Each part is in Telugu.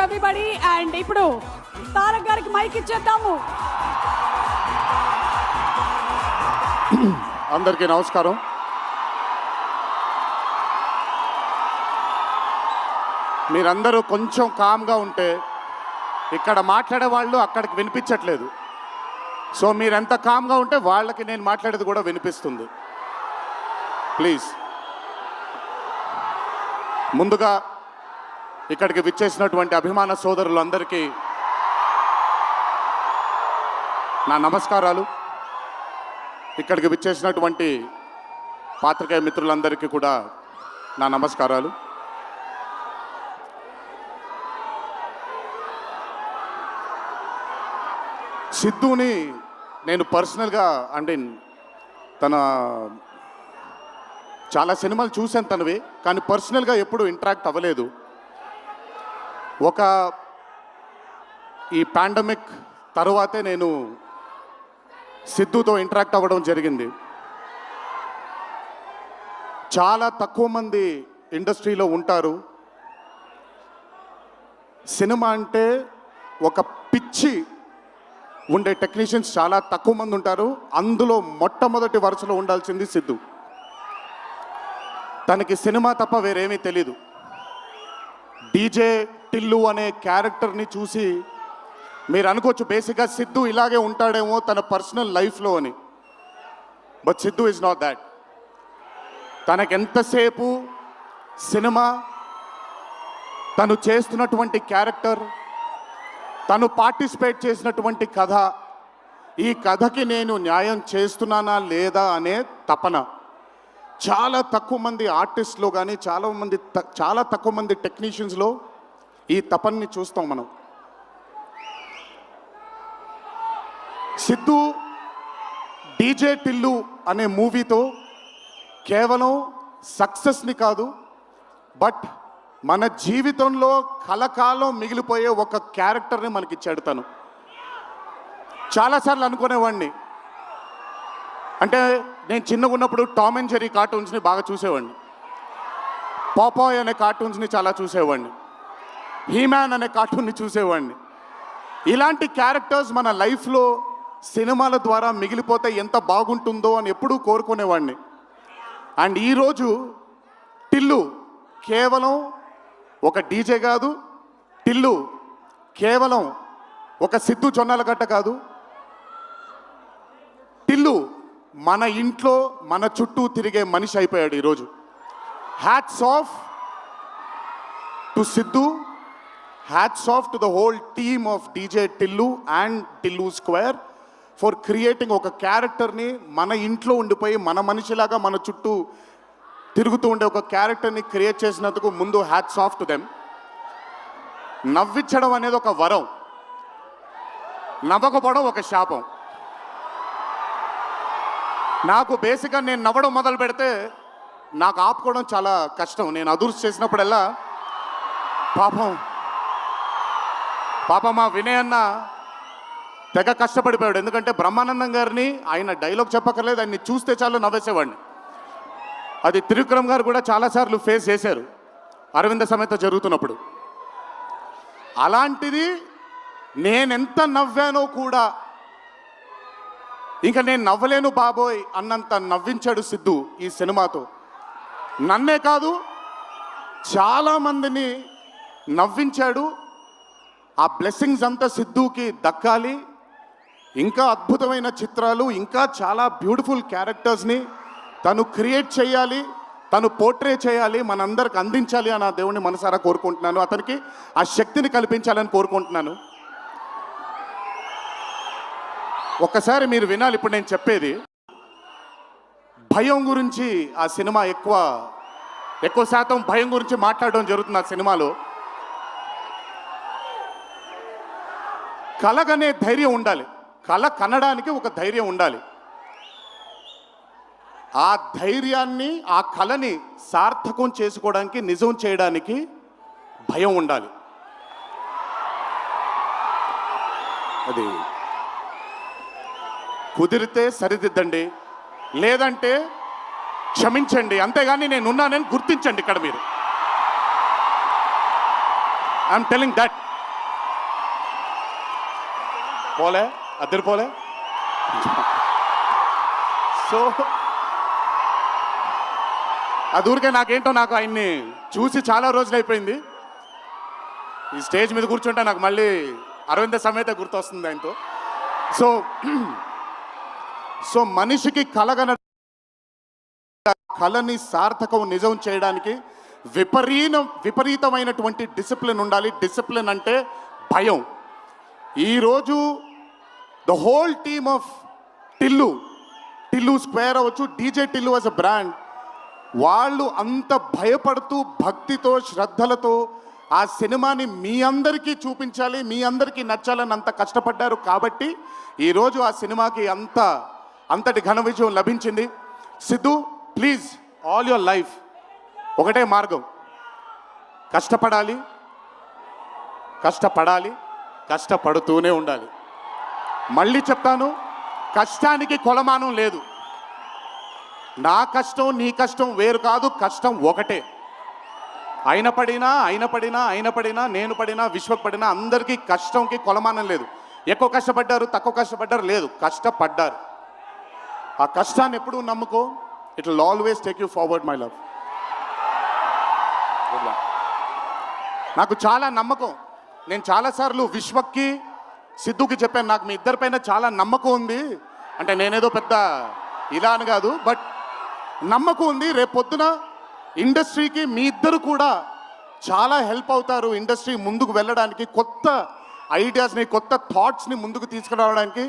ఎవ్రీబడి. అండ్ ఇప్పుడు తారక్ గారికి మైక్ ఇచ్చేద్దాము. అందరికీ నమస్కారం. మీరందరూ కొంచెం కామ్గా ఉంటే ఇక్కడ మాట్లాడే వాళ్ళు అక్కడికి వినిపించట్లేదు. సో మీరెంత కామ్గా ఉంటే వాళ్ళకి నేను మాట్లాడేది కూడా వినిపిస్తుంది. ప్లీజ్. ముందుగా ఇక్కడికి విచ్చేసినటువంటి అభిమాన సోదరులందరికీ నా నమస్కారాలు. ఇక్కడికి విచ్చేసినటువంటి పాత్రికేయ మిత్రులందరికీ కూడా నా నమస్కారాలు. సిద్ధుని నేను పర్సనల్గా అంటే తన చాలా సినిమాలు చూశాను తనవి, కానీ పర్సనల్గా ఎప్పుడు ఇంటరాక్ట్ అవ్వలేదు. ఈ పాండమిక్ తరువాతే నేను సిద్ధుతో ఇంటరాక్ట్ అవ్వడం జరిగింది. చాలా తక్కువ మంది ఇండస్ట్రీలో ఉంటారు. సినిమా అంటే ఒక పిచ్చి ఉండే టెక్నీషియన్స్ చాలా తక్కువ మంది ఉంటారు. అందులో మొట్టమొదటి వరుసలో ఉండాల్సింది సిద్ధు. తనకి సినిమా తప్ప వేరేమీ తెలీదు. డీజే టిల్లు అనే క్యారెక్టర్ని చూసి మీరు అనుకోవచ్చు బేసిక్గా సిద్ధు ఇలాగే ఉంటాడేమో తన పర్సనల్ లైఫ్లో అని. But Siddhu is not that. తనకెంతసేపు సినిమా, తను చేస్తున్నటువంటి క్యారెక్టర్, తను పార్టిసిపేట్ చేసినటువంటి కథ, ఈ కథకి నేను న్యాయం చేస్తున్నానా లేదా అనే తపన. చాలా తక్కువ మంది ఆర్టిస్ట్లో కానీ చాలా తక్కువ మంది టెక్నీషియన్స్లో ఈ తపనని చూస్తాం మనం. సిద్ధు డీజే టిల్లు అనే మూవీతో కేవలం సక్సెస్ని కాదు, బట్ మన జీవితంలో కలకాలం మిగిలిపోయే ఒక క్యారెక్టర్ని మనకిచ్చాడు తను. చాలాసార్లు అనుకునేవాడిని, అంటే నేను చిన్నగా ఉన్నప్పుడు టామ్ అండ్ జెర్రీ కార్టూన్స్ని బాగా చూసేవాడిని, పాపాయ్ అనే కార్టూన్స్ని చాలా చూసేవాడిని, హీమ్యాన్ అనే కార్టూన్ని చూసేవాడిని. ఇలాంటి క్యారెక్టర్స్ మన లైఫ్లో సినిమాల ద్వారా మిగిలిపోతే ఎంత బాగుంటుందో అని ఎప్పుడూ కోరుకునేవాడిని. అండ్ ఈరోజు టిల్లు కేవలం ఒక డీజే కాదు, టిల్లు కేవలం ఒక సిద్ధు జొన్నలగడ్డ కాదు, టిల్లు మన ఇంట్లో మన చుట్టూ తిరిగే మనిషి అయిపోయాడు ఈరోజు. Hats off to Siddhu, hats off to the whole team of DJ Tillu and Tillu square for creating ఒక క్యారెక్టర్ని మన ఇంట్లో ఉండిపోయి మన మనిషిలాగా మన చుట్టూ తిరుగుతూ ఉండే ఒక క్యారెక్టర్ని క్రియేట్ చేసినందుకు ముందు హ్యాట్స్ ఆఫ్ టు దెమ్. నవ్వించడం అనేది ఒక వరం, నవ్వకపోవడం ఒక శాపం. నాకు బేసిక్గా నేను నవ్వడం మొదలు పెడితే నాకు ఆపుకోవడం చాలా కష్టం. నేను అదుర్స్ చేసినప్పుడల్లా పాపం మా వినయ్ అన్న తెగ కష్టపడిపోయాడు. ఎందుకంటే బ్రహ్మానందం గారిని ఆయన డైలాగ్ చెప్పక్కర్లేదు, ఆయన్ని చూస్తే చాలు నవ్వేసేవాడిని. అది త్రివిక్రమ్ గారు కూడా చాలాసార్లు ఫేస్ చేశారు అరవింద సమేత జరుగుతున్నప్పుడు. అలాంటిది నేనెంత నవ్వానో కూడా ఇంకా నేను నవ్వలేను బాబోయ్ అన్నంత నవ్వించాడు సిద్ధు ఈ సినిమాతో. నన్నే కాదు చాలామందిని నవ్వించాడు. ఆ బ్లెస్సింగ్స్ అంతా సిద్ధుకి దక్కాలి. ఇంకా అద్భుతమైన చిత్రాలు, ఇంకా చాలా బ్యూటిఫుల్ క్యారెక్టర్స్ని తను క్రియేట్ చేయాలి, తను పోర్ట్రే చేయాలి, మనందరికి అందించాలి అని ఆ దేవుణ్ణి మనసారా కోరుకుంటున్నాను. అతనికి ఆ శక్తిని కల్పించాలని కోరుకుంటున్నాను. ఒక్కసారి మీరు వినాలి ఇప్పుడు నేను చెప్పేది. భయం గురించి ఆ సినిమా ఎక్కువ శాతం భయం గురించి మాట్లాడడం జరుగుతుంది ఆ సినిమాలో. కలగనే ధైర్యం ఉండాలి, కళ కనడానికి ఒక ధైర్యం ఉండాలి. ఆ ధైర్యాన్ని, ఆ కళని సార్థకం చేసుకోవడానికి, నిజం చేయడానికి భయం ఉండాలి. అది కుదిరితే సరిదిద్దండి, లేదంటే క్షమించండి, అంతేగాని నేనున్నానని గుర్తించండి. ఇక్కడ మీరు ఐఎమ్ టెలింగ్ దట్ పోలే అద్దరు పోలే. సో అది ఊరికే నాకేంటో నాకు ఆయన్ని చూసి చాలా రోజులు అయిపోయింది. ఈ స్టేజ్ మీద కూర్చుంటే నాకు మళ్ళీ అరవింద సమేత గుర్తొస్తుంది ఆయనతో. సో సో మనిషికి కళని సార్థకం నిజం చేయడానికి విపరీతమైనటువంటి డిసిప్లిన్ ఉండాలి. డిసిప్లిన్ అంటే భయం. ఈరోజు the whole team of Tillu square అవ్వచ్చు, DJ Tillu as a brand, వాళ్ళు అంత భయపడుతూ భక్తితో శ్రద్ధలతో ఆ సినిమాని మీ అందరికీ చూపించాలి, మీ అందరికీ నచ్చాలని అంత కష్టపడ్డారు. కాబట్టి ఈరోజు ఆ సినిమాకి అంతటి ఘన విజయం లభించింది. Siddhu, please, all your life ఒకటే మార్గం, కష్టపడాలి, కష్టపడుతూనే ఉండాలి. మళ్ళీ చెప్తాను, కష్టానికి కొలమానం లేదు. నా కష్టం నీ కష్టం వేరు కాదు, కష్టం ఒకటే. ఆయన పడినా నేను పడినా విశ్వక్ పడినా అందరికీ కష్టంకి కొలమానం లేదు. ఎక్కువ కష్టపడ్డారు, తక్కువ కష్టపడ్డారు లేదు, కష్టపడ్డారు. ఆ కష్టాన్ని ఎప్పుడూ నమ్ముకో. It will always take you forward my love. నాకు చాలా నమ్మకం. నేను చాలాసార్లు విశ్వక్కి సిద్ధుకి చెప్పాను, నాకు మీ ఇద్దరిపైన చాలా నమ్మకం ఉంది. అంటే నేనేదో పెద్ద ఇలా అని కాదు, బట్ నమ్మకం ఉంది. రేపు పొద్దున ఇండస్ట్రీకి మీ ఇద్దరు కూడా చాలా హెల్ప్ అవుతారు. ఇండస్ట్రీ ముందుకు వెళ్ళడానికి, కొత్త ఐడియాస్ని, కొత్త థాట్స్ని ముందుకు తీసుకురావడానికి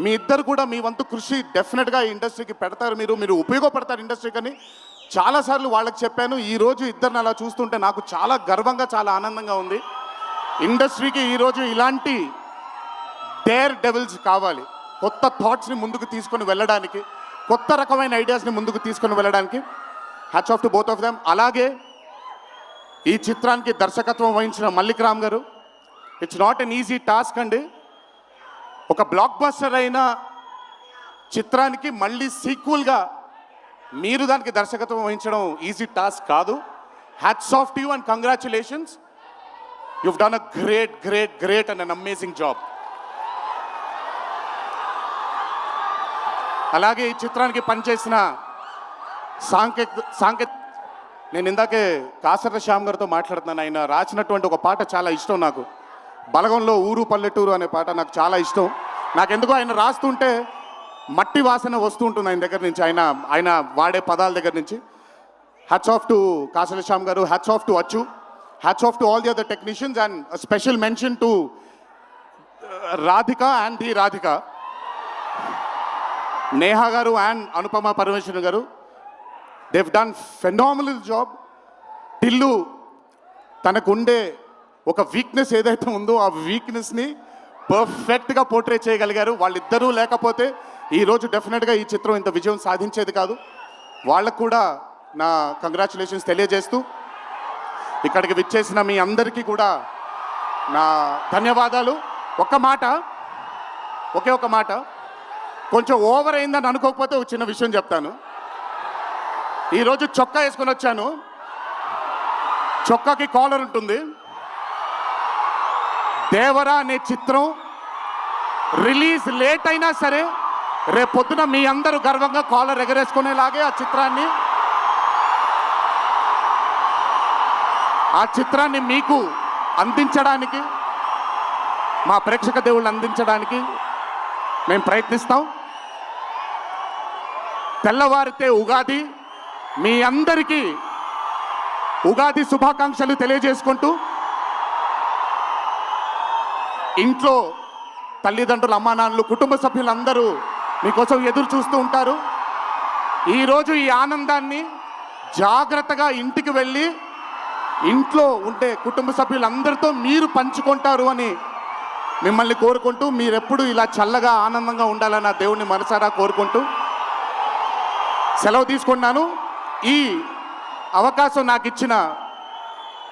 మీ ఇద్దరు కూడా మీ వంతు కృషి డెఫినెట్గా ఈ ఇండస్ట్రీకి పెడతారు. మీరు ఉపయోగపడతారు ఇండస్ట్రీకి అని చాలాసార్లు వాళ్ళకి చెప్పాను. ఈరోజు ఇద్దరిని అలా చూస్తుంటే నాకు చాలా గర్వంగా, చాలా ఆనందంగా ఉంది. ఇండస్ట్రీకి ఈరోజు ఇలాంటి డేర్ డెవిల్స్ కావాలి, కొత్త థాట్స్ని ముందుకు తీసుకొని వెళ్ళడానికి, కొత్త రకమైన ఐడియాస్ని ముందుకు తీసుకొని వెళ్ళడానికి. Hats off to both of them. అలాగే ఈ చిత్రానికి దర్శకత్వం వహించిన మల్లిక్ రామ్ గారు, it's not an easy task అండి. ఒక బ్లాక్ బస్టర్ అయిన చిత్రానికి మళ్ళీ సీక్వెల్గా మీరు దానికి దర్శకత్వం వహించడం ఈజీ టాస్క్ కాదు. Hats off to you and congratulations. You've done a great and an amazing job. అలాగే ఈ చిత్రానికి పనిచేసిన నేను ఇందాకే కాసర్ల శ్యామ్ గారితో మాట్లాడుతున్నాను. ఆయన రాసినటువంటి ఒక పాట చాలా ఇష్టం నాకు. బలగంలో ఊరు పల్లెటూరు అనే పాట నాకు చాలా ఇష్టం. నాకెందుకో ఆయన రాస్తుంటే మట్టి వాసన వస్తూ ఉంటుంది ఆయన దగ్గర నుంచి, ఆయన వాడే పదాల దగ్గర నుంచి. Hats off to Kasarla Shyam గారు, హ్యాట్స్ ఆఫ్ టు అచ్చు, hats off to all the other technicians, and special mention to Radhika and the Radhika, Neha గారు అండ్ అనుపమ పరమేశ్వరన్ గారు. they've done phenomenal job. Tillu తనకుండే ఒక వీక్నెస్ ఏదైతే ఉందో ఆ వీక్నెస్ని పర్ఫెక్ట్గా పోర్ట్రే చేయగలిగారు. వాళ్ళిద్దరూ లేకపోతే ఈరోజు డెఫినెట్గా ఈ చిత్రం ఇంత విజయం సాధించేది కాదు. వాళ్ళకు కూడా నా కంగ్రాచులేషన్స్ తెలియజేస్తూ, ఇక్కడికి విచ్చేసిన మీ అందరికీ కూడా నా ధన్యవాదాలు. ఒకే ఒక మాట, కొంచెం ఓవర్ అయిందని అనుకోకపోతే ఒక చిన్న విషయం చెప్తాను. ఈరోజు చొక్కా వేసుకొని వచ్చాను, చొక్కాకి కాలర్ ఉంటుంది. దేవరా అనే చిత్రం రిలీజ్ లేట్ అయినా సరే రేపు పొద్దున మీ అందరూ గర్వంగా కాలర్ ఎగరేసుకునేలాగే ఆ చిత్రాన్ని మీకు అందించడానికి, మా ప్రేక్షక దేవుళ్ళు అందించడానికి మేము ప్రయత్నిస్తాం. తెల్లవారితే ఉగాది, మీ అందరికీ ఉగాది శుభాకాంక్షలు తెలియజేసుకుంటూ, ఇంట్లో తల్లిదండ్రులు, అమ్మానాన్నలు, కుటుంబ సభ్యులందరూ మీకోసం ఎదురు చూస్తూ ఉంటారు. ఈరోజు ఈ ఆనందాన్ని జాగ్రత్తగా ఇంటికి వెళ్ళి ఇంట్లో ఉండే కుటుంబ సభ్యులందరితో మీరు పంచుకుంటారు అని మిమ్మల్ని కోరుకుంటూ, మీరెప్పుడు ఇలా చల్లగా ఆనందంగా ఉండాలని ఆ దేవుణ్ణి మనసారా కోరుకుంటూ సెలవు తీసుకున్నాను. ఈ అవకాశం నాకు ఇచ్చిన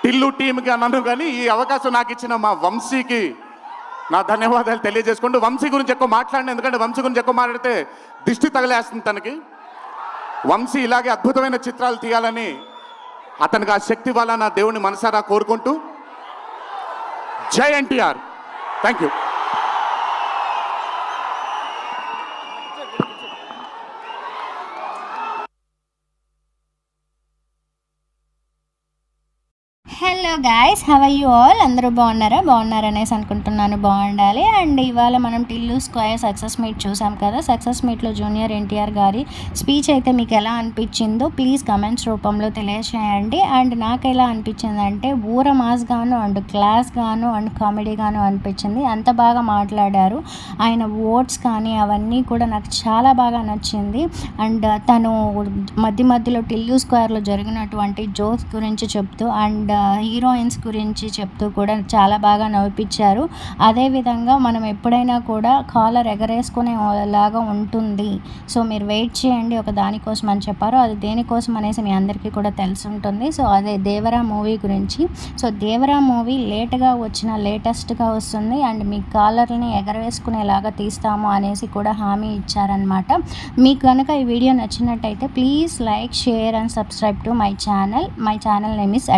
టిల్లు టీంకి అన్నాను, కానీ ఈ అవకాశం నాకు ఇచ్చిన మా వంశీకి నా ధన్యవాదాలు తెలియజేసుకుంటూ, వంశీ గురించి ఎక్కువ మాట్లాడిన, ఎందుకంటే వంశీ గురించి ఎక్కువ మాట్లాడితే దిష్టి తగిలేస్తుంది తనకి. వంశీ ఇలాగే అద్భుతమైన చిత్రాలు తీయాలని, అతనికి ఆ శక్తి వల్ల నా దేవుని మనసారా కోరుకుంటూ, జై NTR. Thank you. Guys, how are you all? అందరూ బాగున్నారనేసి అనుకుంటున్నాను, బాగుండాలి. అండ్ ఇవాళ మనం టిల్లు స్క్వేర్ సక్సెస్ మీట్ చూసాం కదా. సక్సెస్ మీట్లో జూనియర్ ఎన్టీఆర్ గారి స్పీచ్ అయితే మీకు ఎలా అనిపించిందో ప్లీజ్ కమెంట్స్ రూపంలో తెలియజేయండి. అండ్ నాకు ఎలా అనిపించింది అంటే ఊర మాస్ గాను అండ్ క్లాస్ గాను అండ్ కామెడీ గాను అనిపించింది. అంత బాగా మాట్లాడారు. ఆయన వర్డ్స్ కానీ అవన్నీ కూడా నాకు చాలా బాగా నచ్చింది. అండ్ తను మధ్యలో టిల్లు స్క్వేర్లో జరిగినటువంటి జోక్స్ గురించి చెప్తూ అండ్ హీరోయిన్స్ గురించి చెప్తూ కూడా చాలా బాగా నవ్విపించారు. అదేవిధంగా మనం ఎప్పుడైనా కూడా కాలర్ ఎగరేసుకునేలాగా ఉంటుంది, సో మీరు వెయిట్ చేయండి ఒక దానికోసం అని చెప్పారు. అది దేనికోసం అనేసి మీ అందరికీ కూడా తెలిసి ఉంటుంది. సో అదే దేవరా మూవీ గురించి. సో దేవరా మూవీ లేటెస్ట్గా వస్తుంది అండ్ మీ కాలర్ని ఎగరవేసుకునేలాగా తీస్తాము అనేసి కూడా హామీ ఇచ్చారనమాట. మీకు కనుక ఈ వీడియో నచ్చినట్టయితే please like, share and subscribe to my channel name is